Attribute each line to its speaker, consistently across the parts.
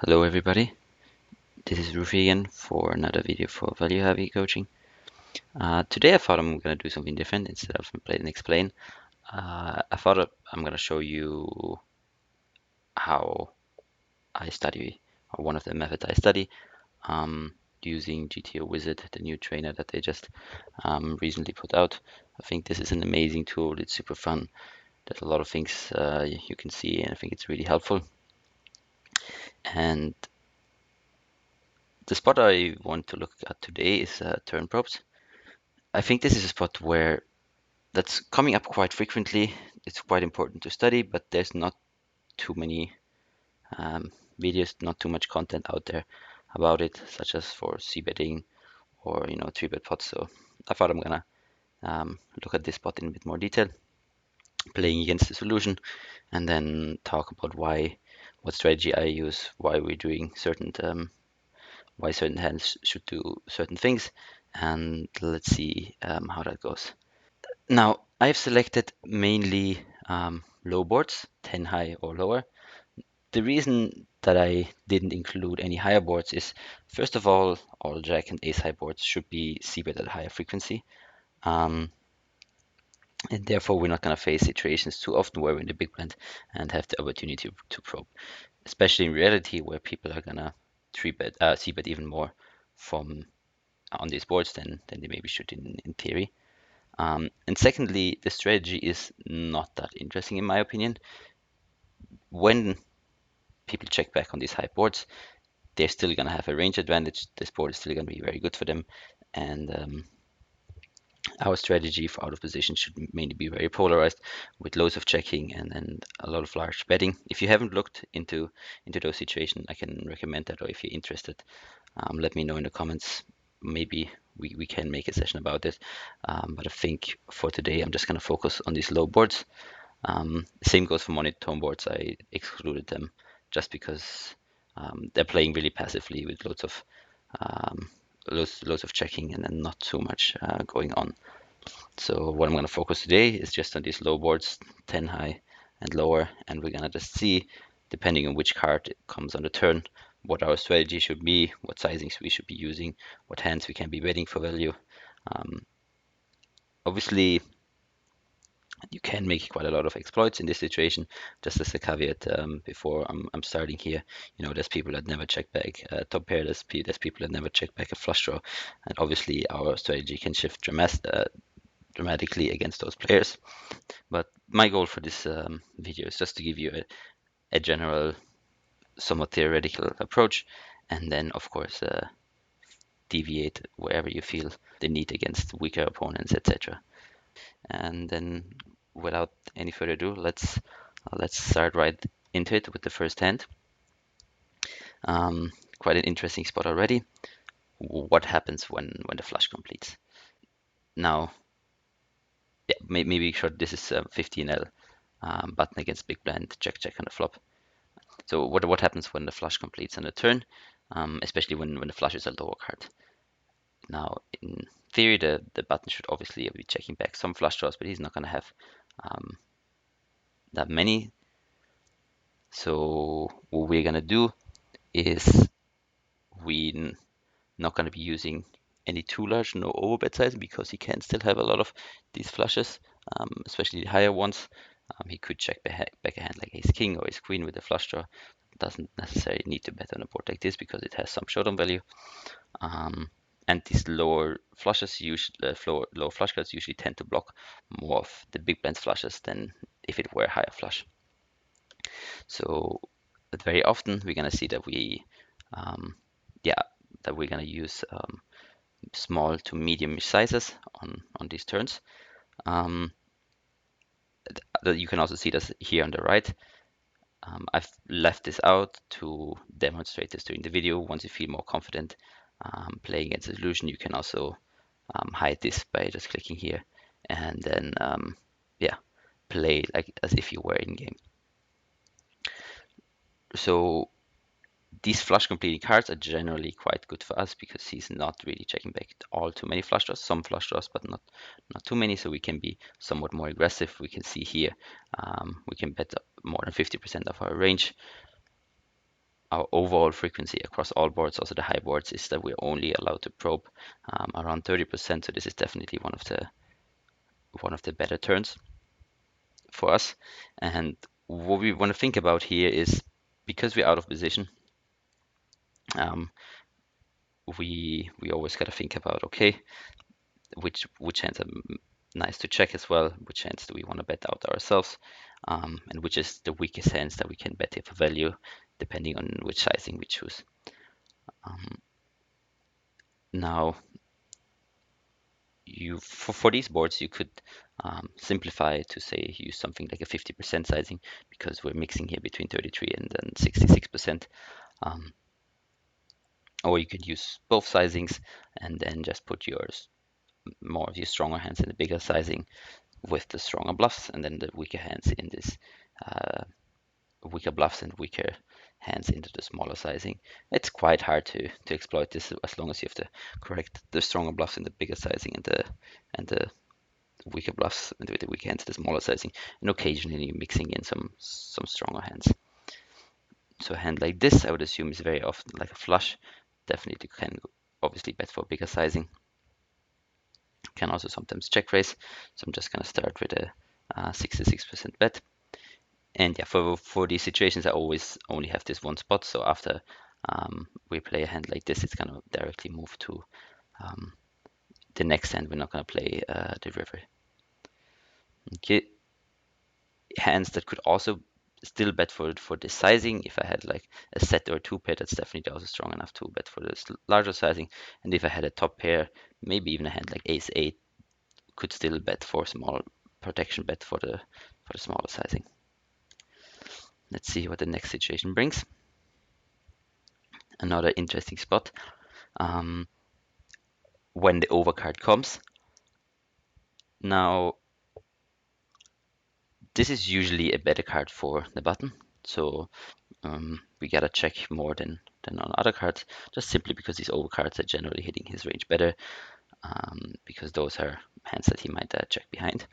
Speaker 1: Hello everybody, this is Rufi again for another video for ValueHeavy coaching. Today I thought I'm going to do something different instead of play and explain. I thought I'm going to show you how I study, or one of the methods I study, using GTO Wizard, the new trainer that they just recently put out. I think this is an amazing tool, it's super fun. There's a lot of things you can see, and I think it's really helpful. And the spot I want to look at today is turn probes. I think this is a spot where that's coming up quite frequently. It's quite important to study, but there's not too many videos, not too much content out there about it, such as for c betting or 3-bet pots. So I thought I'm gonna look at this spot in a bit more detail, playing against the solution, and then talk about what strategy I use, why we're doing why certain hands should do certain things, and let's see how that goes. Now, I've selected mainly low boards, 10 high or lower. The reason that I didn't include any higher boards is, first of all jack and ace high boards should be c-bet at a higher frequency. And therefore, we're not going to face situations too often where we're in the big blind and have the opportunity to probe, especially in reality where people are going to c-bet even more from on these boards than they maybe should in theory. And secondly, the strategy is not that interesting in my opinion. When people check back on these high boards, they're still going to have a range advantage. This board is still going to be very good for them. And our strategy for out of position should mainly be very polarized with loads of checking and a lot of large betting. If you haven't looked into those situations, I can recommend that, or if you're interested, let me know in the comments. Maybe we can make a session about it. But I think for today, I'm just going to focus on these low boards. Same goes for monotone boards. I excluded them just because they're playing really passively with loads of checking and then not too much going on. So what I'm going to focus today is just on these low boards, 10 high and lower, and we're going to just see, depending on which card comes on the turn, what our strategy should be, what sizings we should be using, what hands we can be betting for value. Obviously, you can make quite a lot of exploits in this situation. Just as a caveat, before I'm starting here, there's people that never check back top pair. There's people that never check back a flush draw, and obviously our strategy can shift dramatically against those players. But my goal for this video is just to give you a general, somewhat theoretical approach, and then of course deviate wherever you feel the need against weaker opponents, etc. And then, without any further ado, let's start right into it with the first hand. Quite an interesting spot already. What happens when the flush completes? Now, yeah, maybe sure this is 15L button against big blind, check on the flop. So what happens when the flush completes on the turn, especially when the flush is a lower card? Now, in theory, the button should obviously be checking back some flush draws, but he's not going to have that many. So what we're going to do is we're not going to be using any too large, no overbet size, because he can still have a lot of these flushes, especially the higher ones. He could check back a hand like ace king or ace queen with a flush draw. Doesn't necessarily need to bet on a board like this because it has some showdown value. And these lower flushes, lower flush cards usually tend to block more of the big blind's flushes than if it were a higher flush. So, but very often we're gonna see that we're gonna use small to medium sizes on these turns. You can also see this here on the right. I've left this out to demonstrate this during the video. Once you feel more confident playing against the solution, you can also hide this by just clicking here and then play like as if you were in game. So these flush completing cards are generally quite good for us because he's not really checking back all too many flush draws, some flush draws, but not too many. So we can be somewhat more aggressive. We can see here we can bet more than 50% of our range. our overall frequency across all boards, also the high boards, is that we're only allowed to probe around 30%. So this is definitely one of the better turns for us. And what we want to think about here is, because we're out of position, um, we always got to think about, okay, which hands are nice to check as well, which hands do we want to bet out ourselves, and which is the weakest hands that we can bet here for value, depending on which sizing we choose. Now, for these boards, you could simplify to say use something like a 50% sizing, because we're mixing here between 33 and then 66%. Or you could use both sizings and then just put more of your stronger hands in the bigger sizing with the stronger bluffs, and then the weaker hands in this weaker bluffs and weaker hands into the smaller sizing. It's quite hard to exploit this, as long as you have to correct the stronger bluffs in the bigger sizing and the weaker bluffs and the weaker hands in the smaller sizing, and occasionally mixing in some stronger hands. So a hand like this, I would assume, is very often like a flush. Definitely can obviously bet for bigger sizing. Can also sometimes check raise. So I'm just gonna start with a 66% bet. And yeah, for these situations, I always only have this one spot. So after we play a hand like this, it's gonna directly move to the next hand. We're not gonna play the river. Okay, hands that could also still bet for this sizing. If I had like a set or a two pair, that's definitely also strong enough to bet for this larger sizing. And if I had a top pair, maybe even a hand like ace eight, could still bet for small protection bet for the smaller sizing. Let's see what the next situation brings. Another interesting spot. When the overcard comes. Now, this is usually a better card for the button. So we gotta check more than on other cards, just simply because these overcards are generally hitting his range better, because those are hands that he might check behind.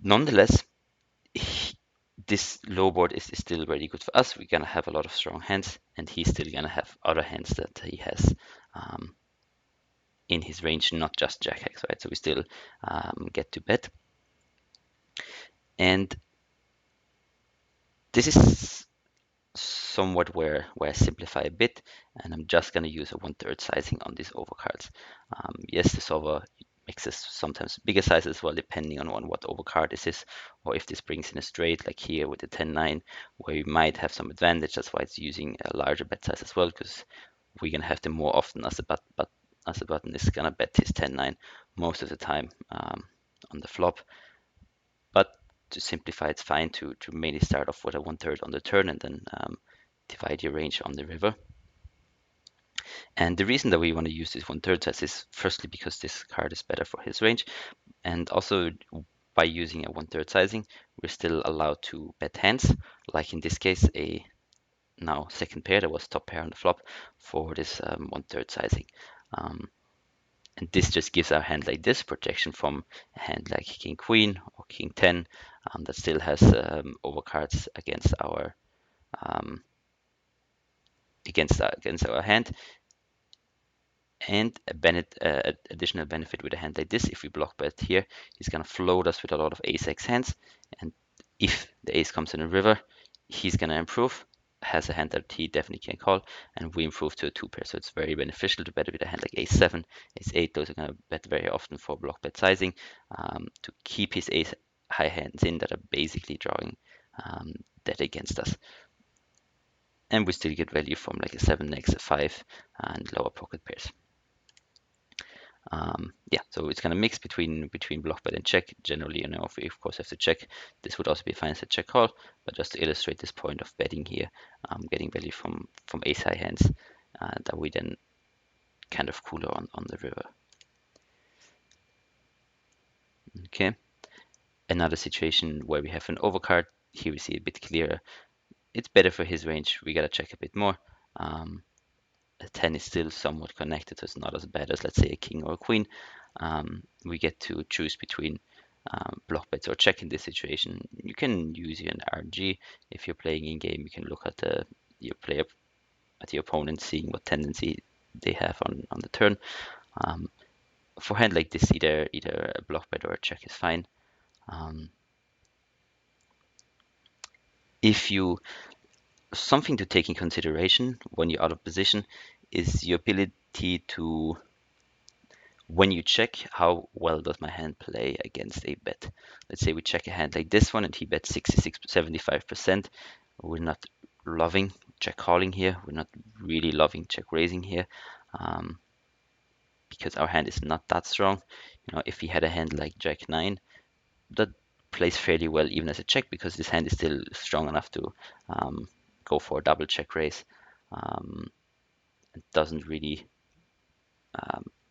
Speaker 1: Nonetheless, this low board is still very good for us. We're gonna have a lot of strong hands, and he's still gonna have other hands that he has in his range, not just jack X, right? So we still get to bet. And this is somewhat where I simplify a bit, and I'm just going to use a 1/3 sizing on these overcards. Yes, the solver mixes sometimes bigger sizes as well, depending on what overcard this is, or if this brings in a straight, like here with the 10-9, where you might have some advantage. That's why it's using a larger bet size as well, because we're going to have them more often, as the button is going to bet his 10-9 most of the time on the flop. But to simplify, it's fine to mainly start off with a 1/3 on the turn, and then divide your range on the river. And the reason that we want to use this 1/3 size is firstly because this card is better for his range, and also by using a 1/3 sizing, we're still allowed to bet hands, like in this case, a now second pair that was top pair on the flop for this 1/3 sizing. And this just gives our hand like this protection from a hand like King Queen or King 10 that still has overcards against our hand. And additional benefit with a hand like this, if we block bet here, he's gonna float us with a lot of ace-x hands, and if the ace comes in a river, he's gonna improve, has a hand that he definitely can call, and we improve to a two pair. So it's very beneficial to bet with a hand like ace-7, ace-8. Those are gonna bet very often for block bet sizing, to keep his ace high hands in that are basically drawing that against us. And we still get value from like a 7x, a 5, and lower pocket pairs. Yeah, so it's gonna mix between block bet and check. Generally, if we of course have to check, this would also be fine as a check call. But just to illustrate this point of betting here, getting value from ace high hands that we then kind of cooler on the river. Okay, another situation where we have an overcard. Here we see a bit clearer. It's better for his range. We gotta check a bit more. A 10 is still somewhat connected, so it's not as bad as, let's say, a king or a queen. We get to choose between block bets or check in this situation. You can use an RNG if you're playing in game. You can look at the your player, at your opponent, seeing what tendency they have on the turn. For hand like this, either a block bet or a check is fine. If you Something to take in consideration when you're out of position is your ability to, when you check, how well does my hand play against a bet. Let's say we check a hand like this one and he bets 66, 75%. We're not loving check calling here. We're not really loving check raising here, because our hand is not that strong. If he had a hand like Jack 9, that plays fairly well even as a check, because this hand is still strong enough to go for a double check raise. It doesn't really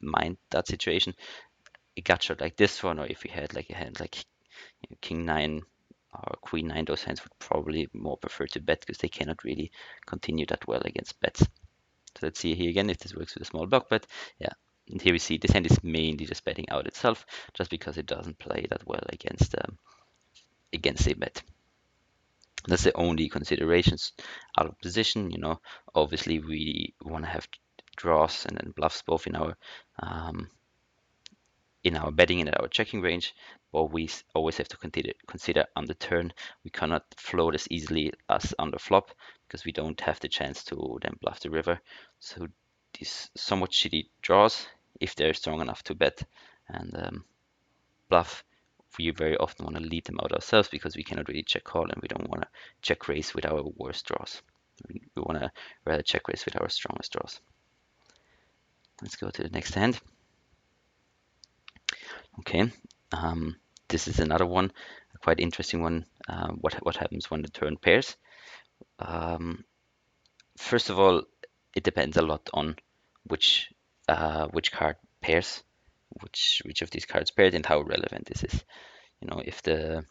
Speaker 1: mind that situation. A gut shot like this one, or if we had like a hand like King 9 or Queen 9, those hands would probably more prefer to bet, because they cannot really continue that well against bets. So let's see here again if this works with a small block bet. Yeah, and here we see this hand is mainly just betting out itself, just because it doesn't play that well against a bet. That's the only considerations out of position. Obviously we want to have draws and then bluffs both in our betting and our checking range, but we always have to consider on the turn. We cannot float as easily as on the flop, because we don't have the chance to then bluff the river. So these somewhat shitty draws, if they're strong enough to bet and bluff, we very often want to lead them out ourselves, because we cannot really check call and we don't want to check raise with our worst draws. We want to rather check raise with our strongest draws. Let's go to the next hand. Okay, this is another one, a quite interesting one. What happens when the turn pairs? First of all, it depends a lot on which card pairs, which of these cards paired, and how relevant this is. If the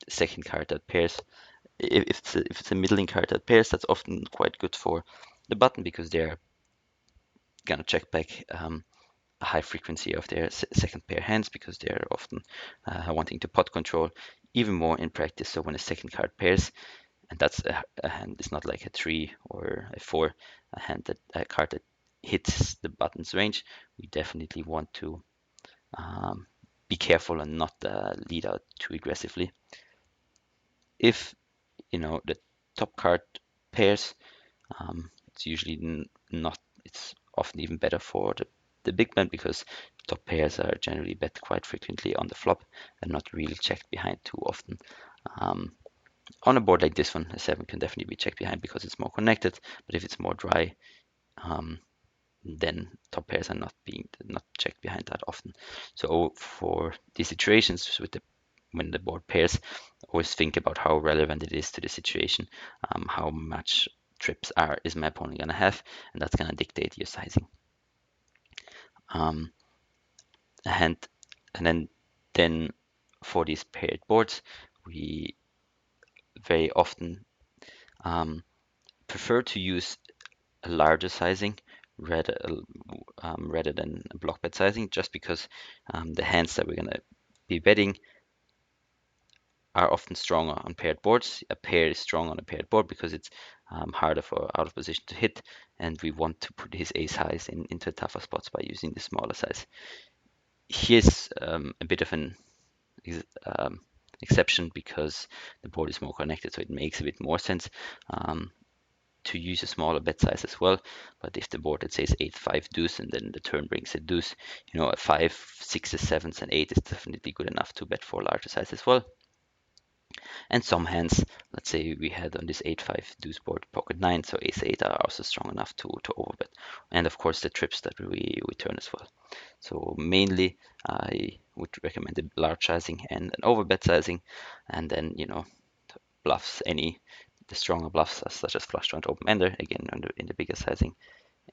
Speaker 1: second card that pairs, if it's a middling card that pairs, that's often quite good for the button, because they're gonna check back a high frequency of their second pair hands, because they're often wanting to pot control even more in practice. So when a second card pairs, and that's a hand, it's not like a 3 or a 4, a card that hits the button's range, we definitely want to be careful and not lead out too aggressively. If the top card pairs, it's usually not, it's often even better for the big blind, because top pairs are generally bet quite frequently on the flop and not really checked behind too often. On a board like this one, a 7 can definitely be checked behind because it's more connected, but if it's more dry, then top pairs are not checked behind that often. So for these situations when the board pairs, always think about how relevant it is to the situation, how much trips is my opponent gonna have, and that's gonna dictate your sizing. And then for these paired boards, we very often prefer to use a larger sizing rather than a block bet sizing, just because the hands that we're gonna be betting are often stronger on paired boards. A pair is strong on a paired board because it's harder for out of position to hit, and we want to put his ace highs into tougher spots by using the smaller size. Here's a bit of an exception, because the board is more connected, so it makes a bit more sense to use a smaller bet size as well. But if the board, let's say, is 8-5 deuce, and then the turn brings a deuce, a 5, 6, 7, and 8 is definitely good enough to bet for a larger size as well. And some hands, let's say we had on this 8-5 deuce board pocket 9, so ace 8 are also strong enough to overbet. And of course the trips that we turn as well. So mainly I would recommend a large sizing and an overbet sizing, and then bluffs, the stronger bluffs such as flush draw and open ender, again in the bigger sizing,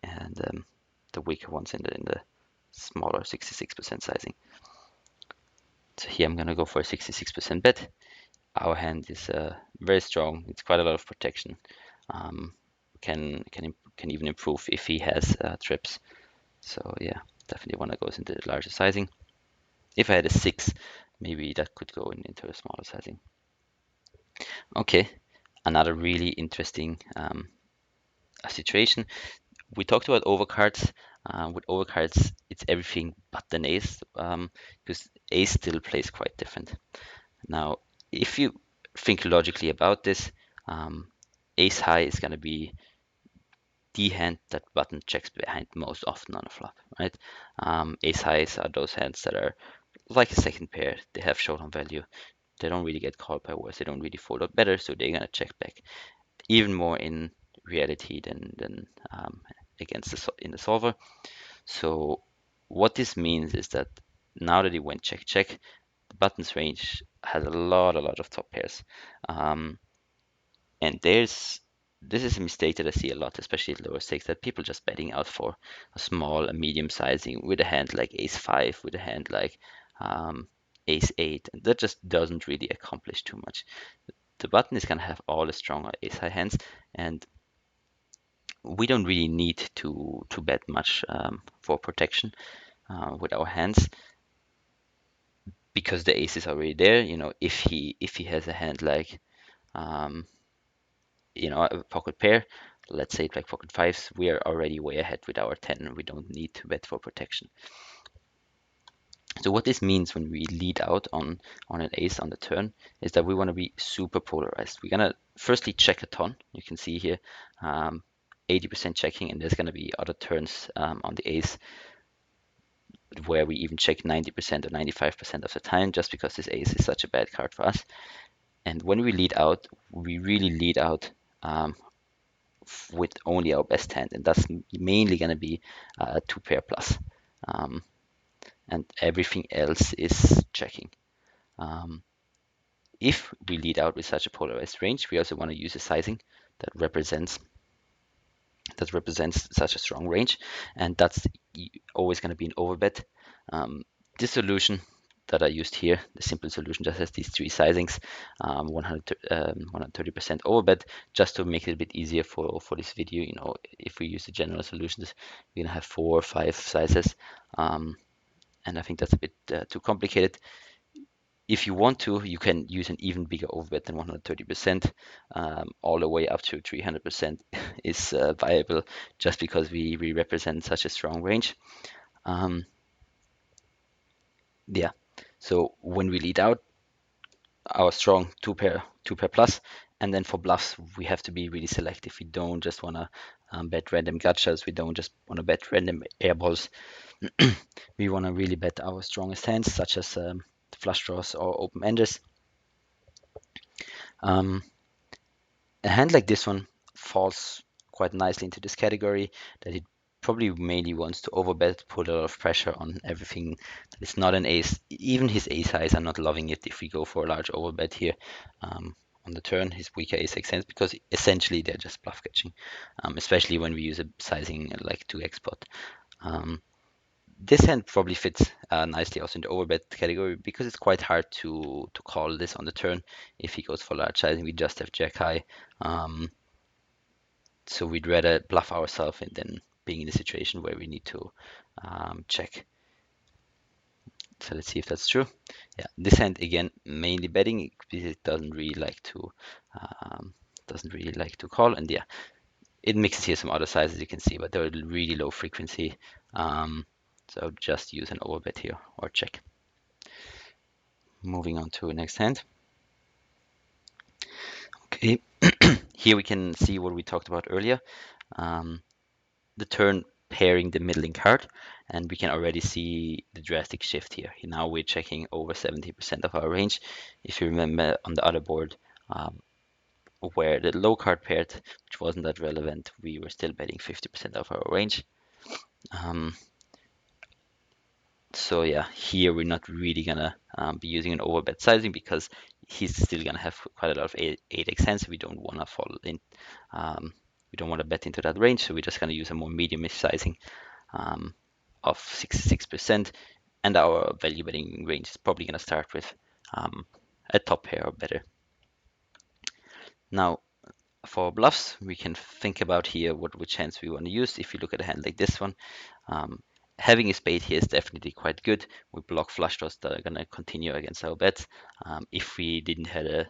Speaker 1: and the weaker ones in the smaller 66% sizing. So here I'm gonna go for a 66% bet. Our hand is very strong. It's quite a lot of protection. Can even improve if he has trips. So yeah, definitely one that goes into the larger sizing. If I had a 6, maybe that could go into a smaller sizing. Okay, another really interesting a situation. We talked about overcards. With overcards, it's everything but an ace, because ace still plays quite different. Now, if you think logically about this, ace high is going to be the hand that button checks behind most often on a flop, right? Ace highs are those hands that are like a second pair. They have showdown value. They don't really get called by worse. They don't really fold out better, so they're gonna check back even more in reality than against in the solver. So what this means is that now that he went check check, the button's range has a lot of top pairs. Um, and this is a mistake that I see a lot, especially at lower stakes, that people just betting out for a small, a medium sizing with a hand like ace five, with a hand like ace eight, and that just doesn't really accomplish too much. The button is gonna have all the stronger ace high hands, and we don't really need to bet much for protection with our hands, because the ace is already there. You know, if he has a hand like um, a pocket pair, let's say like pocket fives, we are already way ahead with our 10. We don't need to bet for protection. So what this means when we lead out on an ace on the turn is that we want to be super polarized. We're gonna firstly check a ton. You can see here 80% checking, and there's gonna be other turns on the ace where we even check 90% or 95% of the time, just because this ace is such a bad card for us. And when we lead out, we really lead out with only our best hand, and that's mainly going to be a two pair plus, and everything else is checking. If we lead out with such a polarized range, we also want to use a sizing that represents such a strong range, and that's always going to be an overbet. This solution that I used here, the simple solution, just has these three sizings, 130% overbet, just to make it a bit easier for this video. You know, if we use the general solutions, we're gonna have 4 or 5 sizes, and I think that's a bit too complicated. If you want to, you can use an even bigger overbet than 130%, all the way up to 300% is viable, just because we represent such a strong range. Yeah, so when we lead out, our strong two pair plus, and then for bluffs we have to be really selective. We don't just want to bet random gotchas. We don't just want to bet random airballs. We want to really bet our strongest hands, such as flush draws or open enders. A hand like this one falls quite nicely into this category, that it probably mainly wants to overbet, put a lot of pressure on everything that is not an ace. Even his ace highs are not loving it if we go for a large overbet here on the turn. His weaker ace makes sense, because essentially they're just bluff catching, especially when we use a sizing like 2x pot. This hand probably fits nicely also in the overbet category, because it's quite hard to call this on the turn. If he goes for large sizing, we just have jack high. So we'd rather bluff ourselves than being in a situation where we need to check. So let's see if that's true. Yeah, this hand again mainly betting, because it doesn't really like to call, and yeah, it mixes here some other sizes you can see, but they're really low frequency. So just use an overbet here or check. Moving on to the next hand. Okay, here we can see what we talked about earlier. The turn pairing the middling card, and we can already see the drastic shift here. Now we're checking over 70% of our range. If you remember on the other board, where the low card paired, which wasn't that relevant, we were still betting 50% of our range. So yeah, here we're not really gonna be using an overbet sizing, because he's still gonna have quite a lot of 8x hands. We don't wanna fall in, we don't want to bet into that range, so we're just gonna use a more medium-ish sizing of 66%, and our value betting range is probably gonna start with a top pair or better. Now, for bluffs, we can think about here which hands we want to use. If you look at a hand like this one, having a spade here is definitely quite good. We block flush draws that are going to continue against our bets. If we didn't have a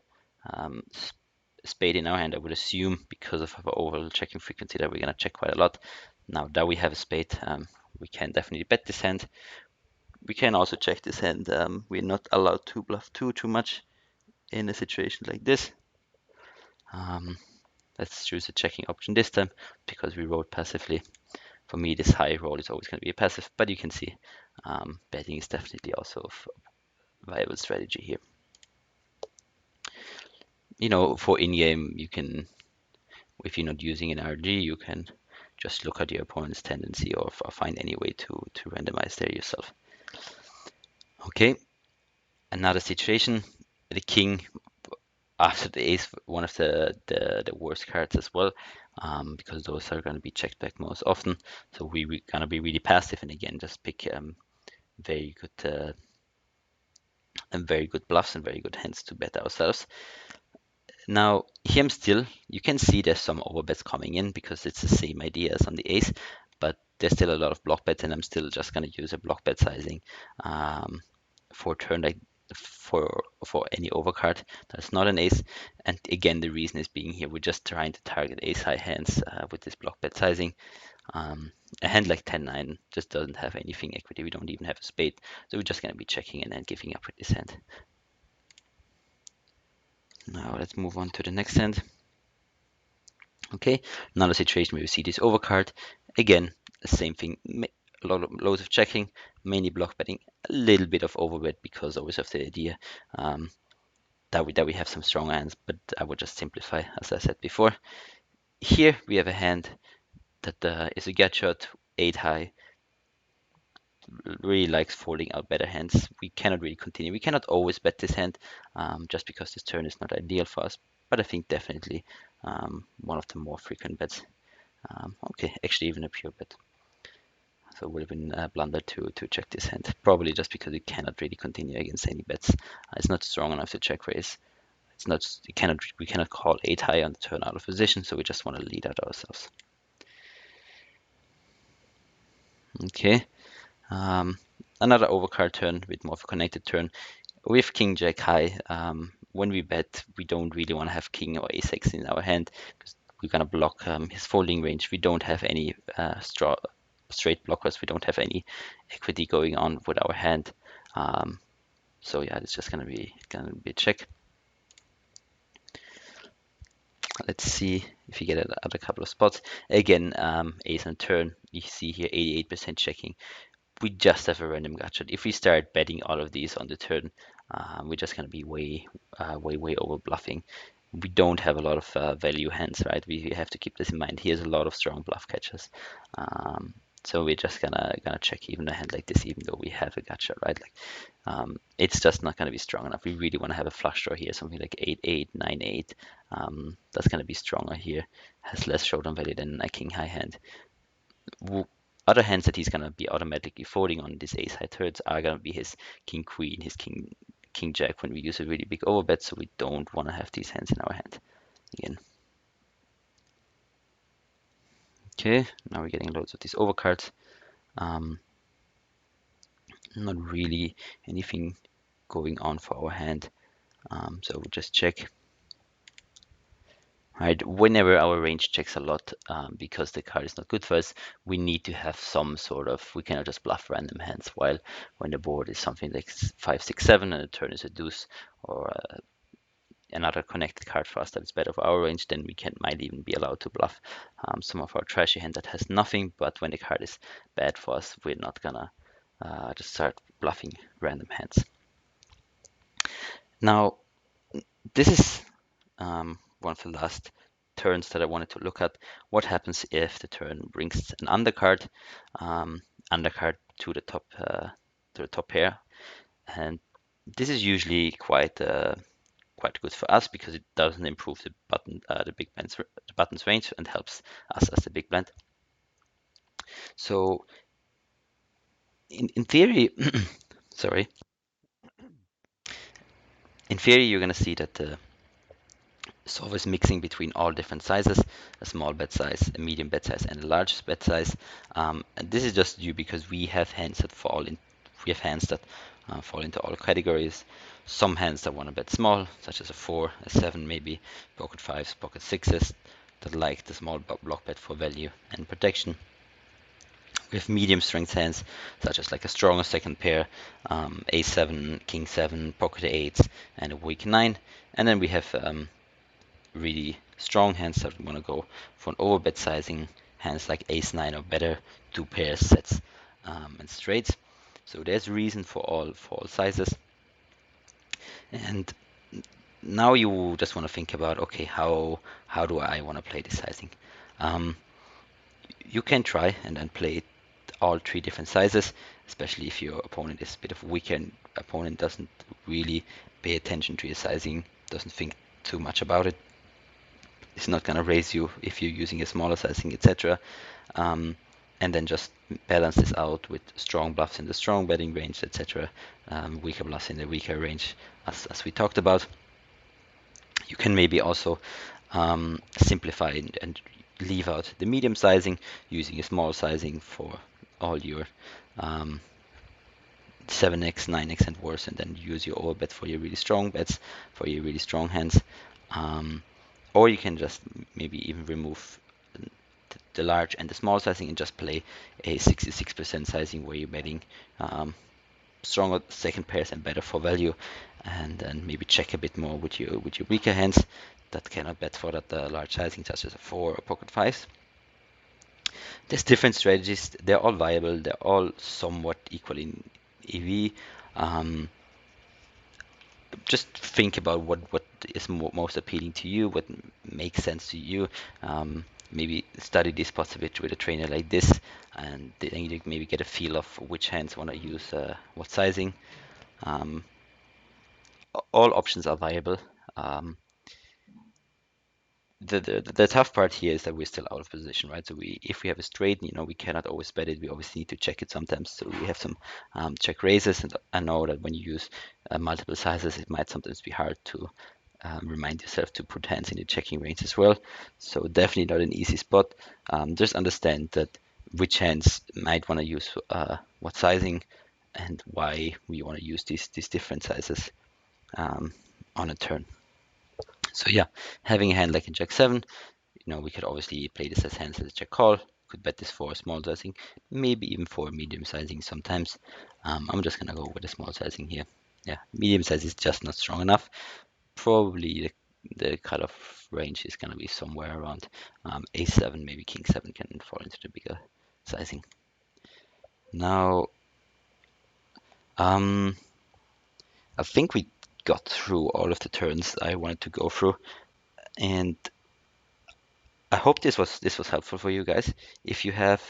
Speaker 1: spade in our hand, I would assume because of our overall checking frequency that we're gonna check quite a lot. Now that we have a spade, we can definitely bet this hand. We can also check this hand. We're not allowed to bluff too much in a situation like this. Let's choose a checking option this time because we rolled passively. For me, this high roll is always going to be a passive, but you can see betting is definitely also a viable strategy here. You know, for in-game, you can, if you're not using an RG, you can just look at your opponent's tendency or find any way to randomize there yourself. Okay, another situation, the king after the ace, one of the worst cards as well, because those are going to be checked back most often. So we're going to be really passive, and again, just pick very good and very good bluffs and very good hands to bet ourselves. Now here still, you can see there's some overbets coming in because it's the same idea as on the ace, but there's still a lot of block bets, and I'm still just going to use a block bet sizing for turn like for any overcard that's not an ace. And again, the reason is being here, we're just trying to target ace high hands with this block bet sizing. A hand like 10-9 just doesn't have anything equity. We don't even have a spade, so we're just going to be checking and then giving up with this hand. Now let's move on to the next hand. Okay, another situation where we see this overcard. Again, the same thing, loads of checking, mainly block betting, a little bit of overbet because always of the idea that we have some strong hands, but I would just simplify as I said before. Here we have a hand that is a gut shot, 8 high, really likes folding out better hands. We cannot really continue. We cannot always bet this hand just because this turn is not ideal for us, but I think definitely one of the more frequent bets. Okay, actually even a pure bet. So it would have been a blunder to check this hand, probably just because it cannot really continue against any bets. It's not strong enough to check raise. It's not. We cannot call 8 high on the turn out of position, so we just want to lead out ourselves. Okay. Another overcard turn with more of a connected turn. With King Jack high, when we bet, we don't really want to have King or Ace in our hand because we're gonna block his folding range. We don't have any straight blockers. We don't have any equity going on with our hand. So yeah, it's just gonna be a check. Let's see if you get it at a couple of spots. Again, ace on turn. You see here 88% checking. We just have a random gotcha. If we start betting all of these on the turn, we're just gonna be way over bluffing. We don't have a lot of value hands, right? We have to keep this in mind. Here's a lot of strong bluff catchers. So we're just gonna check even a hand like this, even though we have a gotcha, right? Like it's just not gonna be strong enough. We really want to have a flush draw here, something like 8-8, 9-8. That's gonna be stronger here. Has less showdown value than a king high hand. Other hands that he's gonna be automatically folding on these ace high thirds are gonna be his king queen, his king jack when we use a really big overbet. So we don't want to have these hands in our hand again. Okay, now we're getting loads of these overcards. Not really anything going on for our hand, so we'll just check. Right, whenever our range checks a lot because the card is not good for us, we need to have some sort of, we cannot just bluff random hands, while when the board is something like 5, 6, 7 and the turn is a deuce or another connected card for us that is better for our range, then we might even be allowed to bluff some of our trashy hand that has nothing. But when the card is bad for us, we're not gonna just start bluffing random hands. Now, this is one of the last turns that I wanted to look at. What happens if the turn brings an undercard, undercard to the top pair, and this is usually quite good for us because it doesn't improve the button's range and helps us as the big blind. So in theory, sorry, in theory you're gonna see that the solver is mixing between all different sizes, a small bet size, a medium bet size, and a large bet size. And this is just due because we have hands that fall in. We have hands that fall into all categories. Some hands that want to bet small, such as a 4, a 7 maybe, pocket 5s, pocket 6s, that like the small block bet for value and protection. We have medium strength hands, such as like a stronger second pair, a7, king 7, pocket 8s, and a weak 9. And then we have really strong hands that want to go for an overbet sizing, hands like ace 9 or better, two pairs, sets, and straights. So there's reason for all sizes. And now you just want to think about, okay, how do I want to play this sizing? You can try and then play all three different sizes, especially if your opponent is a bit of a weaker opponent, doesn't really pay attention to your sizing, doesn't think too much about it. It's not going to raise you if you're using a smaller sizing, etc. And then just balance this out with strong bluffs in the strong betting range, etc. Weaker bluffs in the weaker range, as we talked about. You can maybe also simplify and leave out the medium sizing, using a small sizing for all your 7x, 9x, and worse, and then use your overbet for your really strong bets, for your really strong hands. Or you can just maybe even remove the large and the small sizing and just play a 66% sizing where you're betting stronger second pairs and better for value, and then maybe check a bit more with your weaker hands that cannot bet for that large sizing, such as a 4 or pocket 5s. There's different strategies. They're all viable. They're all somewhat equal in EV. Just think about what is most appealing to you, what makes sense to you. Maybe study these spots a bit with a trainer like this, and then you maybe get a feel of which hands want to use what sizing. All options are viable. The tough part here is that we're still out of position, right? So if we have a straight, we cannot always bet it. We obviously need to check it sometimes. So we have some check raises, and I know that when you use multiple sizes, it might sometimes be hard to remind yourself to put hands in the checking range as well. So definitely not an easy spot. Just understand that which hands might want to use what sizing, and why we want to use these different sizes on a turn. So yeah, having a hand like in Jack 7, we could obviously play this as hands as a check call. Could bet this for a small sizing, maybe even for a medium sizing sometimes. I'm just gonna go with a small sizing here. Yeah, medium size is just not strong enough. Probably the cutoff range is gonna be somewhere around a7, maybe king 7 can fall into the bigger sizing. Now, I think we got through all of the turns I wanted to go through, and I hope this was helpful for you guys. If you have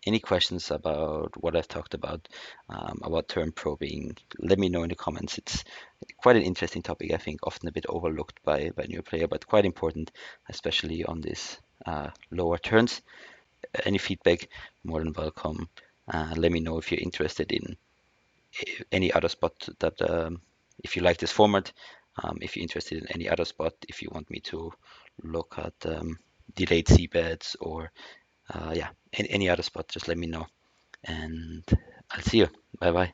Speaker 1: any questions about what I've talked about turn probing, let me know in the comments. It's quite an interesting topic, I think, often a bit overlooked by new player, but quite important, especially on these lower turns. Any feedback, more than welcome. Let me know if you're interested in any other spot that, if you like this format, if you're interested in any other spot, if you want me to look at delayed C bets or yeah, any other spot, just let me know. And I'll see you. Bye bye.